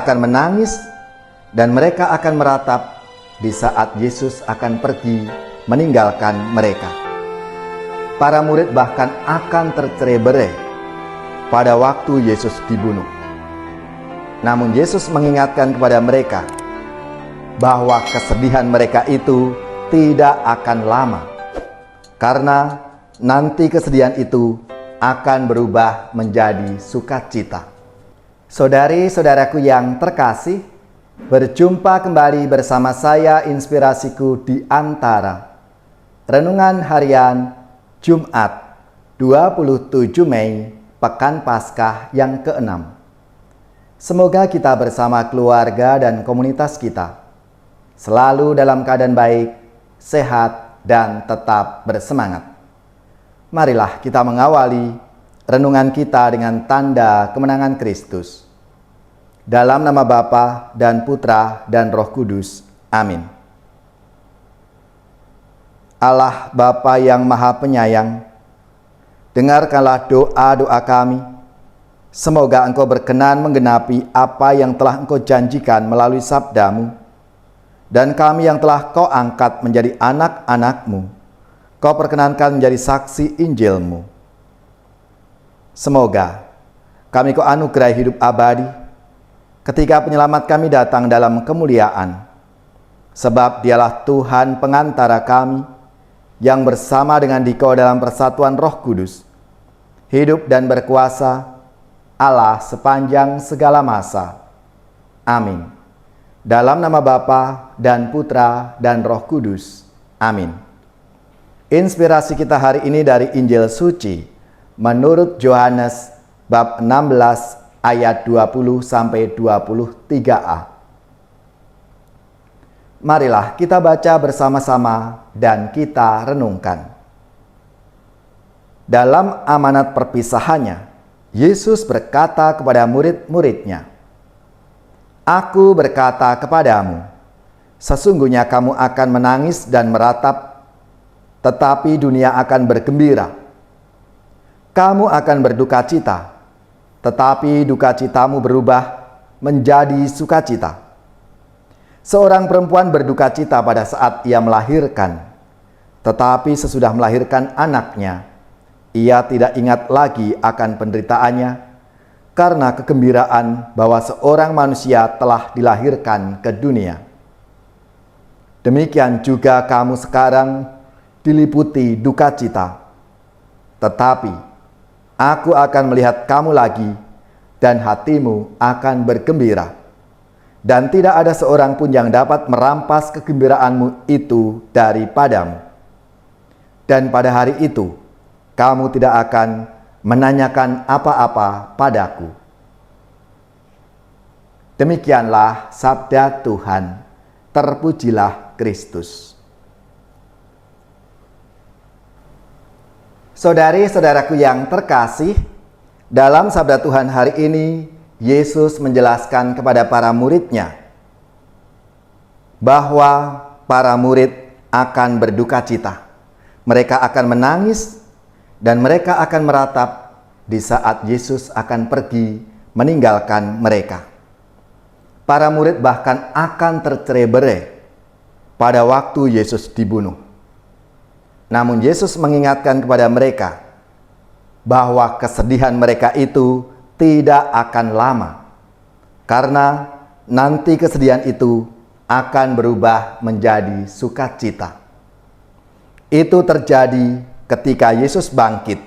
akan menangis dan mereka akan meratap di saat Yesus akan pergi meninggalkan mereka. Para murid bahkan akan tercerai-berai pada waktu Yesus dibunuh. Namun Yesus mengingatkan kepada mereka bahwa kesedihan mereka itu tidak akan lama, karena nanti kesedihan itu akan berubah menjadi sukacita. Saudari-saudaraku yang terkasih, berjumpa kembali bersama saya Inspirasiku di Antara. Renungan harian Jumat 27 Mei, Pekan Paskah yang ke-6. Semoga kita bersama keluarga dan komunitas kita selalu dalam keadaan baik, sehat, dan tetap bersemangat. Marilah kita mengawali renungan kita dengan tanda kemenangan Kristus. Dalam nama Bapa dan Putra dan Roh Kudus. Amin. Allah Bapa yang Maha Penyayang, dengarkanlah doa-doa kami. Semoga Engkau berkenan menggenapi apa yang telah Engkau janjikan melalui sabda-Mu, dan kami yang telah Kau angkat menjadi anak-anak-Mu, Kau perkenankan menjadi saksi Injil-Mu. Semoga kami Kau anugerahi hidup abadi ketika penyelamat kami datang dalam kemuliaan, sebab Dialah Tuhan pengantara kami yang bersama dengan Dikau dalam persatuan Roh Kudus, hidup dan berkuasa Allah sepanjang segala masa. Amin. Dalam nama Bapa dan Putra dan Roh Kudus. Amin. Inspirasi kita hari ini dari Injil Suci menurut Yohanes bab 16 ayat 20 sampai 23a. Marilah kita baca bersama-sama dan kita renungkan. Dalam amanat perpisahannya, Yesus berkata kepada murid-muridnya, "Aku berkata kepadamu, sesungguhnya kamu akan menangis dan meratap, tetapi dunia akan bergembira. Kamu akan berduka cita, tetapi duka citamu berubah menjadi sukacita. Seorang perempuan berduka cita pada saat ia melahirkan, tetapi sesudah melahirkan anaknya, ia tidak ingat lagi akan penderitaannya, karena kegembiraan bahwa seorang manusia telah dilahirkan ke dunia. Demikian juga kamu sekarang diliputi duka cita, tetapi Aku akan melihat kamu lagi, dan hatimu akan bergembira. Dan tidak ada seorang pun yang dapat merampas kegembiraanmu itu daripadamu. Dan pada hari itu, kamu tidak akan menanyakan apa-apa padaku." Demikianlah sabda Tuhan. Terpujilah Kristus. Saudari-saudaraku yang terkasih, dalam sabda Tuhan hari ini, Yesus menjelaskan kepada para murid-Nya bahwa para murid akan berduka cita. Mereka akan menangis dan mereka akan meratap di saat Yesus akan pergi meninggalkan mereka. Para murid bahkan akan tercerai-berai pada waktu Yesus dibunuh. Namun Yesus mengingatkan kepada mereka bahwa kesedihan mereka itu tidak akan lama, karena nanti kesedihan itu akan berubah menjadi sukacita. Itu terjadi ketika Yesus bangkit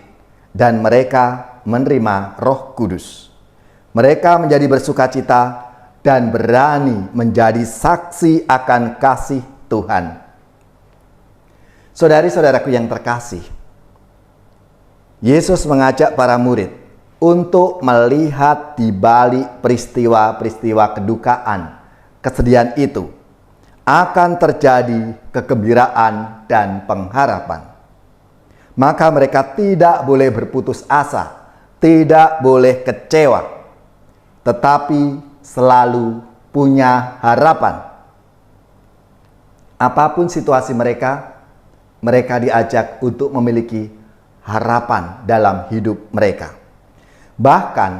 dan mereka menerima Roh Kudus. Mereka menjadi bersukacita dan berani menjadi saksi akan kasih Tuhan. Saudari-saudaraku yang terkasih, Yesus mengajak para murid untuk melihat di balik peristiwa-peristiwa kedukaan, kesedihan itu akan terjadi kegembiraan dan pengharapan. Maka mereka tidak boleh berputus asa, tidak boleh kecewa, tetapi selalu punya harapan. Apapun situasi mereka diajak untuk memiliki harapan dalam hidup mereka. Bahkan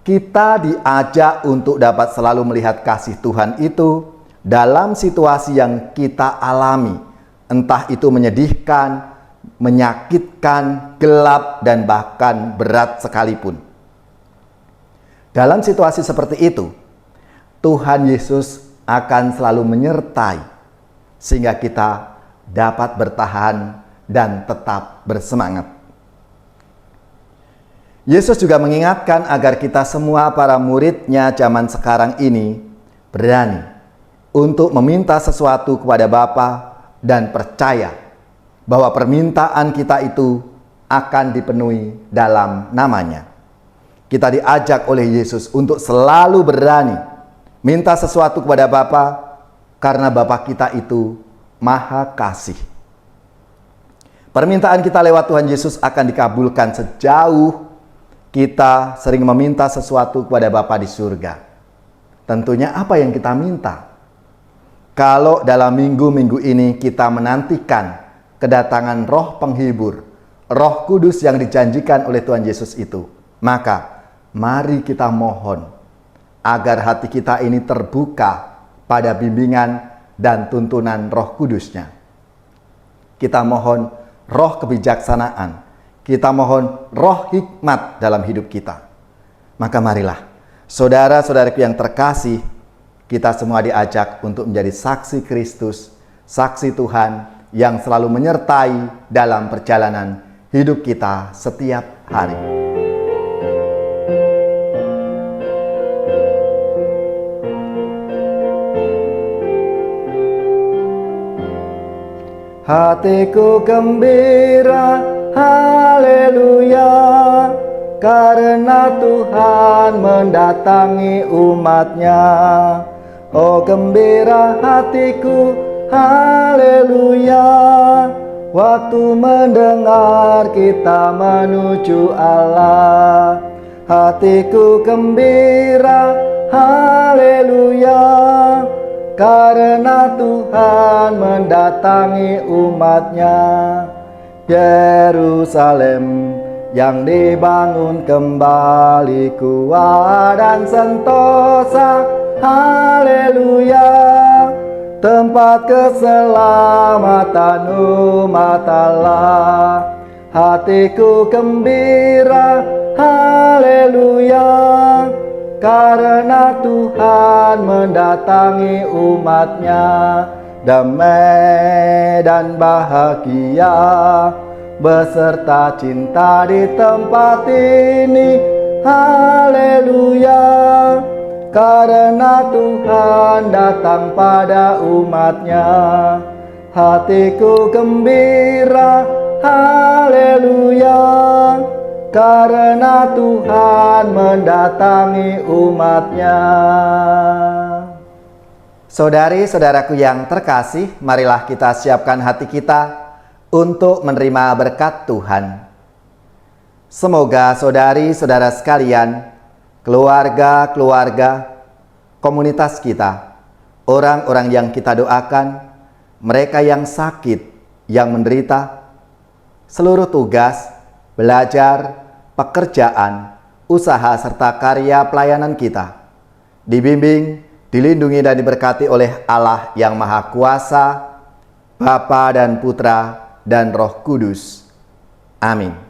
Kita diajak untuk dapat selalu melihat kasih Tuhan itu dalam situasi yang kita alami, entah itu menyedihkan, menyakitkan, gelap, dan bahkan berat sekalipun. Dalam situasi seperti itu, Tuhan Yesus akan selalu menyertai sehingga kita dapat bertahan dan tetap bersemangat. Yesus juga mengingatkan agar kita semua para murid-Nya zaman sekarang ini berani untuk meminta sesuatu kepada Bapa dan percaya bahwa permintaan kita itu akan dipenuhi dalam nama-Nya. Kita diajak oleh Yesus untuk selalu berani minta sesuatu kepada Bapa karena Bapa kita itu Maha Kasih. Permintaan kita lewat Tuhan Yesus akan dikabulkan sejauh kita sering meminta sesuatu kepada Bapa di surga. Tentunya apa yang kita minta? Kalau dalam minggu-minggu ini kita menantikan kedatangan Roh Penghibur, Roh Kudus yang dijanjikan oleh Tuhan Yesus itu, maka mari kita mohon agar hati kita ini terbuka pada bimbingan dan tuntunan Roh Kudus-Nya. Kita mohon roh kebijaksanaan, kita mohon roh hikmat dalam hidup kita. Maka marilah, saudara-saudaraku yang terkasih, kita semua diajak untuk menjadi saksi Kristus, saksi Tuhan yang selalu menyertai dalam perjalanan hidup kita setiap hari. Hatiku gembira, haleluya, karena Tuhan mendatangi umat-Nya. Oh gembira hatiku, haleluya, waktu mendengar kita menuju Allah. Hatiku gembira, haleluya, karena Tuhan mendatangi umat-Nya. Yerusalem yang dibangun kembali kuat dan sentosa, haleluya, tempat keselamatan umat Allah. Hatiku gembira, haleluya, karena Tuhan mendatangi umat-Nya. Damai dan bahagia beserta cinta di tempat ini, haleluya, karena Tuhan datang pada umat-Nya. Hatiku gembira, haleluya, karena Tuhan mendatangi umat-Nya. Saudari-saudaraku yang terkasih, marilah kita siapkan hati kita untuk menerima berkat Tuhan. Semoga saudari-saudara sekalian, keluarga-keluarga, komunitas kita, orang-orang yang kita doakan, mereka yang sakit, yang menderita, seluruh tugas, belajar, pekerjaan, usaha, serta karya pelayanan kita dibimbing, dilindungi dan diberkati oleh Allah yang Maha Kuasa, Bapa dan Putra dan Roh Kudus. Amin.